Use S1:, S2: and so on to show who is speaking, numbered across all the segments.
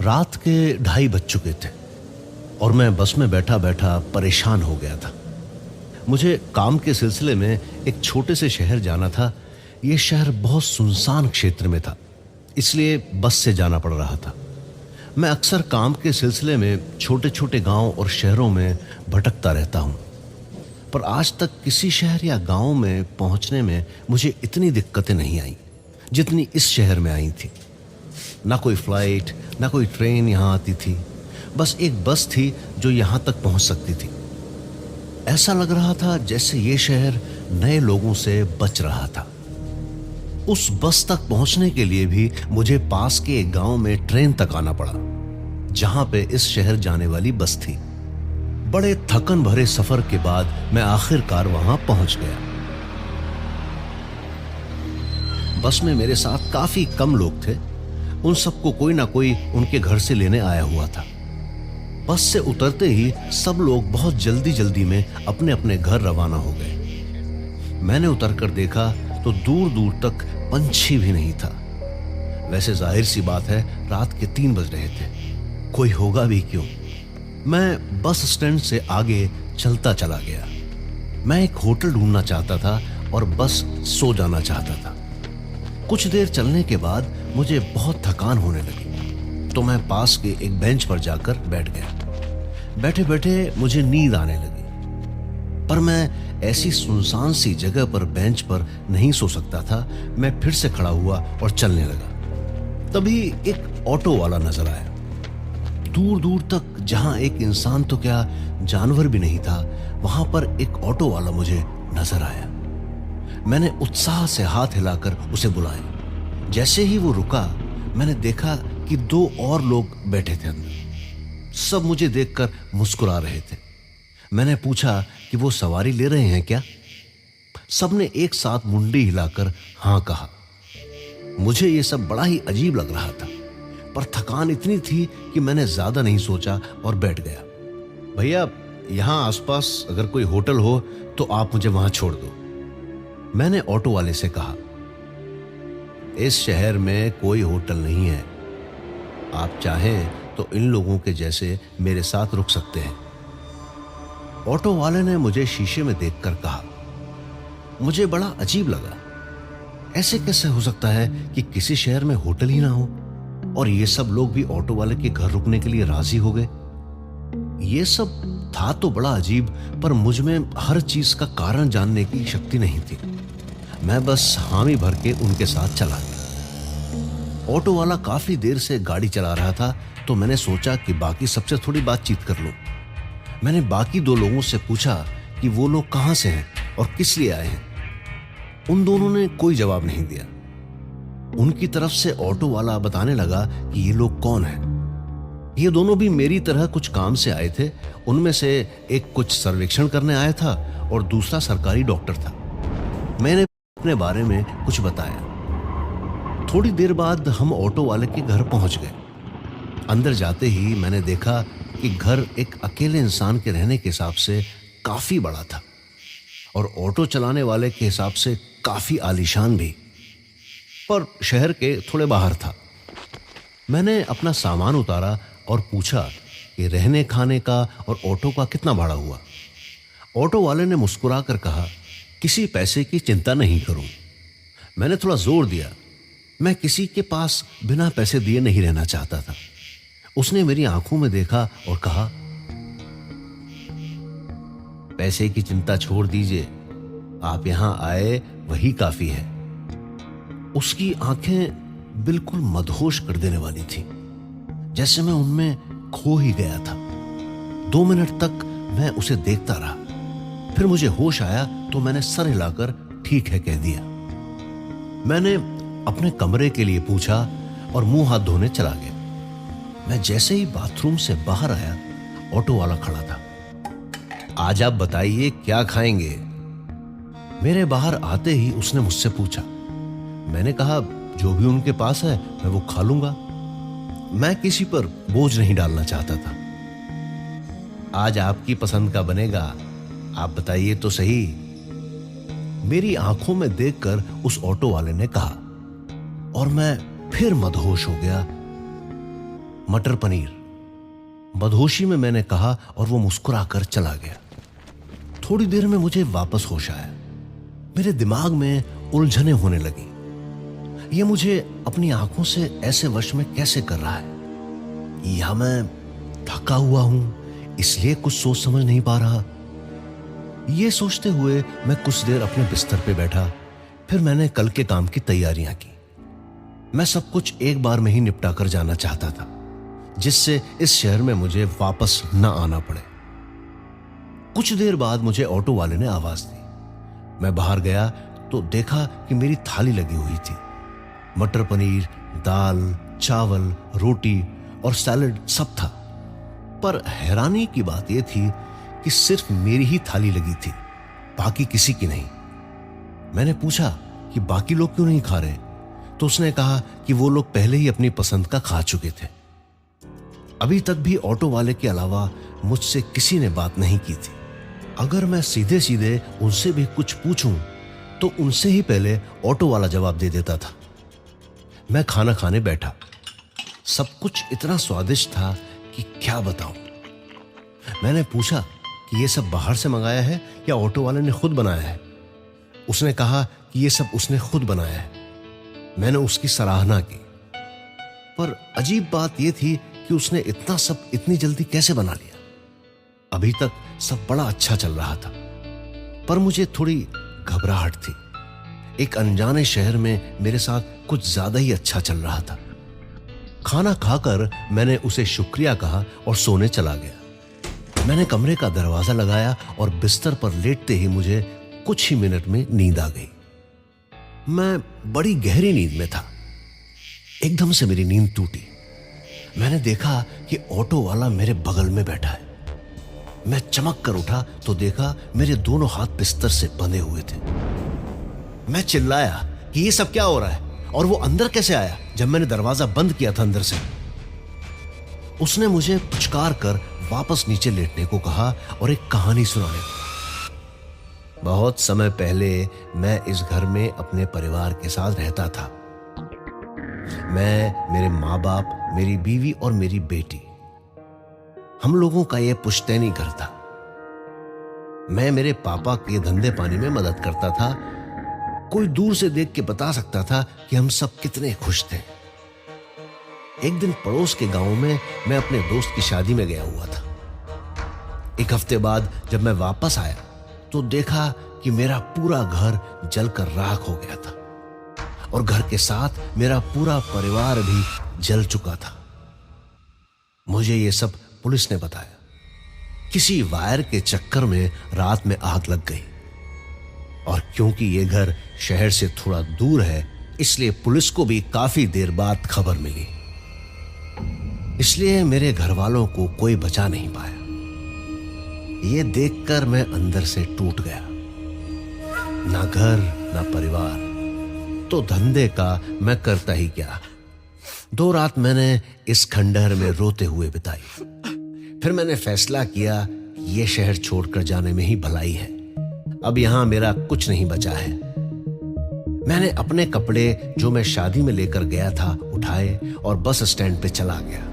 S1: रात के 2:30 बज चुके थे और मैं बस में बैठा बैठा परेशान हो गया था। मुझे काम के सिलसिले में एक छोटे से शहर जाना था। ये शहर बहुत सुनसान क्षेत्र में था, इसलिए बस से जाना पड़ रहा था। मैं अक्सर काम के सिलसिले में छोटे छोटे गांव और शहरों में भटकता रहता हूं, पर आज तक किसी शहर या गांव में पहुंचने में मुझे इतनी दिक्कतें नहीं आई जितनी इस शहर में आई थी। ना कोई फ्लाइट, ना कोई ट्रेन यहाँ आती थी, बस एक बस थी जो यहाँ तक पहुँच सकती थी। ऐसा लग रहा था जैसे ये शहर नए लोगों से बच रहा था। उस बस तक पहुँचने के लिए भी मुझे पास के एक गांव में ट्रेन तक आना पड़ा, जहाँ पे इस शहर जाने वाली बस थी। बड़े थकन भरे सफर के बाद मैं आखिरकार वहां पहुंच गया। बस में मेरे साथ काफी कम लोग थे। उन सबको कोई ना कोई उनके घर से लेने आया हुआ था। बस से उतरते ही सब लोग बहुत जल्दी जल्दी में अपने अपने घर रवाना हो गए। मैंने उतरकर देखा तो दूर दूर तक पंछी भी नहीं था। वैसे जाहिर सी बात है, रात के 3 बज रहे थे, कोई होगा भी क्यों। मैं बस स्टैंड से आगे चलता चला गया। मैं एक होटल ढूंढना चाहता था और बस सो जाना चाहता था। कुछ देर चलने के बाद मुझे बहुत थकान होने लगी, तो मैं पास के एक बेंच पर जाकर बैठ गया। बैठे बैठे मुझे नींद आने लगी, पर मैं ऐसी सुनसान सी जगह पर बेंच पर नहीं सो सकता था। मैं फिर से खड़ा हुआ और चलने लगा। तभी एक ऑटो वाला नजर आया। दूर दूर तक जहां एक इंसान तो क्या, जानवर भी नहीं था, वहां पर एक ऑटो वाला मुझे नजर आया। मैंने उत्साह से हाथ हिलाकर उसे बुलाया। जैसे ही वो रुका, मैंने देखा कि 2 और लोग बैठे थे अंदर। सब मुझे देखकर मुस्कुरा रहे थे। मैंने पूछा कि वो सवारी ले रहे हैं क्या। सबने एक साथ मुंडी हिलाकर हां कहा। मुझे ये सब बड़ा ही अजीब लग रहा था, पर थकान इतनी थी कि मैंने ज्यादा नहीं सोचा और बैठ गया। भैया, यहां आसपास अगर कोई होटल हो तो आप मुझे वहां छोड़ दो, मैंने ऑटो वाले से कहा। इस शहर में कोई होटल नहीं है। आप चाहें तो इन लोगों के जैसे मेरे साथ रुक सकते हैं। ऑटो वाले ने मुझे शीशे में देखकर कहा। मुझे बड़ा अजीब लगा। ऐसे कैसे हो सकता है कि किसी शहर में होटल ही ना हो और ये सब लोग भी ऑटो वाले के घर रुकने के लिए राजी हो गए। ये सब था तो बड़ा अजीब, पर मुझ में हर चीज का कारण जानने की शक्ति नहीं थी। मैं बस हामी भर के उनके साथ चला गया। ऑटो वाला काफी देर से गाड़ी चला रहा था, तो मैंने सोचा कि बाकी सबसे थोड़ी बातचीत कर लूं। मैंने बाकी 2 लोगों से पूछा कि वो लोग कहां से हैं और किस लिए आए हैं। उन दोनों ने कोई जवाब नहीं दिया। उनकी तरफ से ऑटो वाला बताने लगा कि ये लोग कौन हैं। ये दोनों भी मेरी तरह कुछ काम से आए थे। उनमें से एक कुछ सर्वेक्षण करने आया था और दूसरा सरकारी डॉक्टर था। मैंने अपने बारे में कुछ बताया। थोड़ी देर बाद हम ऑटो वाले के घर पहुंच गए। अंदर जाते ही मैंने देखा कि घर एक अकेले इंसान के रहने के हिसाब से काफी बड़ा था और ऑटो चलाने वाले के हिसाब से काफी आलीशान भी, पर शहर के थोड़े बाहर था। मैंने अपना सामान उतारा और पूछा कि रहने खाने का और ऑटो का कितना भाड़ा हुआ। ऑटो वाले ने मुस्कुराकर कहा, किसी पैसे की चिंता नहीं करूं। मैंने थोड़ा जोर दिया। मैं किसी के पास बिना पैसे दिए नहीं रहना चाहता था। उसने मेरी आंखों में देखा और कहा, पैसे की चिंता छोड़ दीजिए, आप यहां आए वही काफी है। उसकी आंखें बिल्कुल मदहोश कर देने वाली थी, जैसे मैं उनमें खो ही गया था। 2 मिनट तक मैं उसे देखता रहा। फिर मुझे होश आया तो मैंने सर हिलाकर ठीक है कह दिया। मैंने अपने कमरे के लिए पूछा और मुंह हाथ धोने चला गया। मैं जैसे ही बाथरूम से बाहर आया, ऑटो वाला खड़ा था। आज आप बताइए क्या खाएंगे? मेरे बाहर आते ही उसने मुझसे पूछा। मैंने कहा, जो भी उनके पास है मैं वो खा लूंगा। मैं किसी पर बोझ नहीं डालना चाहता था। आज आपकी पसंद का बनेगा, आप बताइए तो सही, मेरी आंखों में देखकर उस ऑटो वाले ने कहा, और मैं फिर मदहोश हो गया। मटर पनीर। बदहोशी में मैंने कहा और वो मुस्कुराकर चला गया। थोड़ी देर में मुझे वापस होश आया। मेरे दिमाग में उलझने होने लगी। ये मुझे अपनी आंखों से ऐसे वश में कैसे कर रहा है? या मैं थका हुआ हूं इसलिए कुछ सोच समझ नहीं पा रहा? ये सोचते हुए मैं कुछ देर अपने बिस्तर पे बैठा। फिर मैंने कल के काम की तैयारियां की। मैं सब कुछ एक बार में ही निपटा कर जाना चाहता था, जिससे इस शहर में मुझे वापस न आना पड़े। कुछ देर बाद मुझे ऑटो वाले ने आवाज दी। मैं बाहर गया तो देखा कि मेरी थाली लगी हुई थी। मटर पनीर, दाल, चावल, रोटी और सैलेड सब था। पर हैरानी की बात यह थी कि सिर्फ मेरी ही थाली लगी थी, बाकी किसी की नहीं। मैंने पूछा कि बाकी लोग क्यों नहीं खा रहे, तो उसने कहा कि वो लोग पहले ही अपनी पसंद का खा चुके थे। अभी तक भी ऑटो वाले के अलावा मुझसे किसी ने बात नहीं की थी। अगर मैं सीधे सीधे उनसे भी कुछ पूछूं तो उनसे ही पहले ऑटो वाला जवाब दे देता था। मैं खाना खाने बैठा। सब कुछ इतना स्वादिष्ट था कि क्या बताऊं। मैंने पूछा कि ये सब बाहर से मंगाया है या ऑटो वाले ने खुद बनाया है। उसने कहा कि ये सब उसने खुद बनाया है। मैंने उसकी सराहना की। पर अजीब बात यह थी कि उसने इतना सब इतनी जल्दी कैसे बना लिया। अभी तक सब बड़ा अच्छा चल रहा था, पर मुझे थोड़ी घबराहट थी। एक अनजाने शहर में मेरे साथ कुछ ज्यादा ही अच्छा चल रहा था। खाना खाकर मैंने उसे शुक्रिया कहा और सोने चला गया। मैंने कमरे का दरवाजा लगाया और बिस्तर पर लेटते ही मुझे कुछ ही मिनट में नींद आ गई। मैं बड़ी गहरी नींद में था। एकदम से मेरी नींद टूटी। मैंने देखा कि ऑटो वाला मेरे बगल में बैठा है। मैं चमक कर उठा तो देखा मेरे दोनों हाथ बिस्तर से बंधे हुए थे। मैं चिल्लाया कि ये सब क्या हो रहा है और वो अंदर कैसे आया जब मैंने दरवाजा बंद किया था अंदर से। उसने मुझे पुचकार कर वापस नीचे लेटने को कहा और एक कहानी सुनाने को। बहुत समय पहले मैं इस घर में अपने परिवार के साथ रहता था। मैं, मेरे माँ बाप, मेरी बीवी और मेरी बेटी, हम लोगों का यह पुश्तैनी घर था। मैं मेरे पापा के धंधे पानी में मदद करता था। कोई दूर से देख के बता सकता था कि हम सब कितने खुश थे। एक दिन पड़ोस के गांव में मैं अपने दोस्त की शादी में गया हुआ था। एक हफ्ते बाद जब मैं वापस आया तो देखा कि मेरा पूरा घर जलकर राख हो गया था और घर के साथ मेरा पूरा परिवार भी जल चुका था। मुझे ये सब पुलिस ने बताया। किसी वायर के चक्कर में रात में आग लग गई और क्योंकि ये घर शहर से थोड़ा दूर है इसलिए पुलिस को भी काफी देर बाद खबर मिली। इसलिए मेरे घर वालों को कोई बचा नहीं पाया। ये देखकर मैं अंदर से टूट गया। ना घर ना परिवार, तो धंधे का मैं करता ही क्या। 2 रात मैंने इस खंडहर में रोते हुए बिताई। फिर मैंने फैसला किया ये शहर छोड़कर जाने में ही भलाई है। अब यहां मेरा कुछ नहीं बचा है। मैंने अपने कपड़े जो मैं शादी में लेकर गया था उठाए और बस स्टैंड पे चला गया।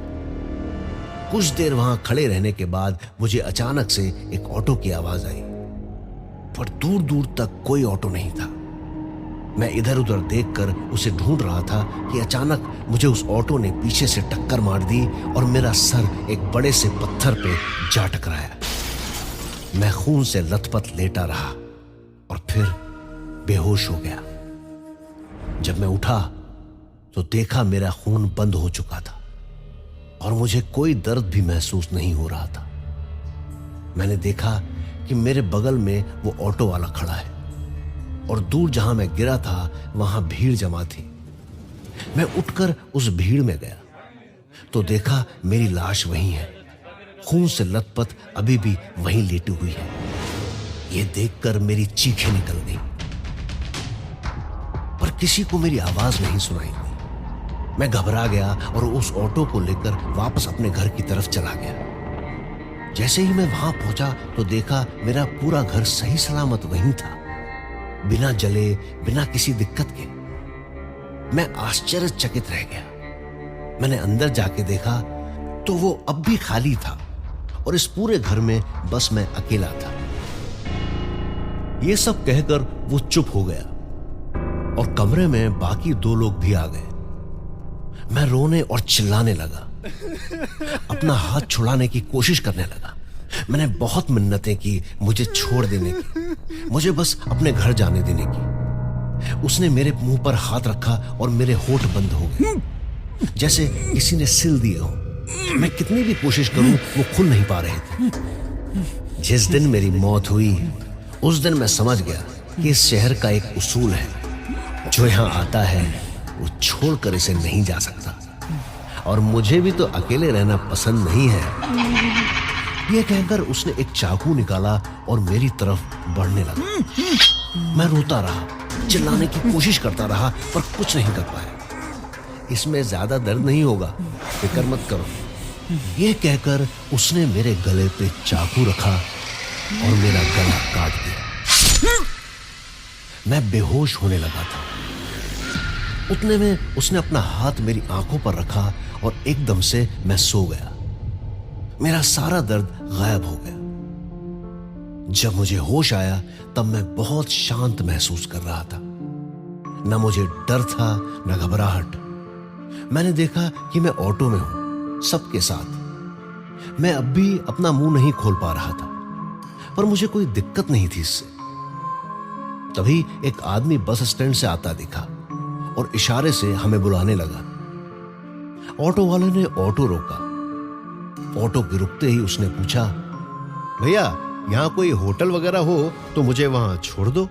S1: कुछ देर वहां खड़े रहने के बाद मुझे अचानक से एक ऑटो की आवाज आई, पर दूर दूर तक कोई ऑटो नहीं था। मैं इधर उधर देखकर उसे ढूंढ रहा था कि अचानक मुझे उस ऑटो ने पीछे से टक्कर मार दी और मेरा सर एक बड़े से पत्थर पे जा टकराया। मैं खून से लथपथ लेटा रहा और फिर बेहोश हो गया। जब मैं उठा तो देखा मेरा खून बंद हो चुका था और मुझे कोई दर्द भी महसूस नहीं हो रहा था। मैंने देखा कि मेरे बगल में वो ऑटो वाला खड़ा है और दूर जहां मैं गिरा था वहां भीड़ जमा थी। मैं उठकर उस भीड़ में गया तो देखा मेरी लाश वहीं है, खून से लथपथ अभी भी वहीं लेटी हुई है। यह देखकर मेरी चीखें निकल गई, पर किसी को मेरी आवाज नहीं सुनाई दी। मैं घबरा गया और उस ऑटो को लेकर वापस अपने घर की तरफ चला गया। जैसे ही मैं वहां पहुंचा तो देखा मेरा पूरा घर सही सलामत वहीं था, बिना जले, बिना किसी दिक्कत के। मैं आश्चर्यचकित रह गया। मैंने अंदर जाके देखा तो वो अब भी खाली था और इस पूरे घर में बस मैं अकेला था। ये सब कहकर वो चुप हो गया और कमरे में बाकी 2 लोग भी आ गए। मैं रोने और चिल्लाने लगा, अपना हाथ छुड़ाने की कोशिश करने लगा। मैंने बहुत मिन्नतें की मुझे छोड़ देने की, मुझे बस अपने घर जाने देने की। उसने मेरे मुंह पर हाथ रखा और मेरे होंठ बंद हो गए, जैसे किसी ने सिल दिए हो। मैं कितनी भी कोशिश करूं वो खुल नहीं पा रहे थे। जिस दिन मेरी मौत हुई उस दिन मैं समझ गया कि इस शहर का एक उसूल है, जो यहां आता है वो छोड़कर इसे नहीं जा सकता। और मुझे भी तो अकेले रहना पसंद नहीं है। यह कहकर उसने एक चाकू निकाला और मेरी तरफ बढ़ने लगा। मैं रोता रहा, चिल्लाने की कोशिश करता रहा, पर कुछ नहीं कर पाया। इसमें ज्यादा दर्द नहीं होगा, फिक्र मत करो। यह कहकर उसने मेरे गले पे चाकू रखा और मेरा गला काट दिया। मैं बेहोश होने लगा था। उतने में उसने अपना हाथ मेरी आंखों पर रखा और एकदम से मैं सो गया। मेरा सारा दर्द गायब हो गया। जब मुझे होश आया तब मैं बहुत शांत महसूस कर रहा था। न मुझे डर था न घबराहट। मैंने देखा कि मैं ऑटो में हूं, सबके साथ। मैं अब भी अपना मुंह नहीं खोल पा रहा था, पर मुझे कोई दिक्कत नहीं थी इससे। तभी एक आदमी बस स्टैंड से आता दिखा और इशारे से हमें बुलाने लगा। ऑटो वाले ने ऑटो रोका। ऑटो के रुकते ही उसने पूछा, भैया यहां कोई होटल वगैरह हो तो मुझे वहां छोड़ दो।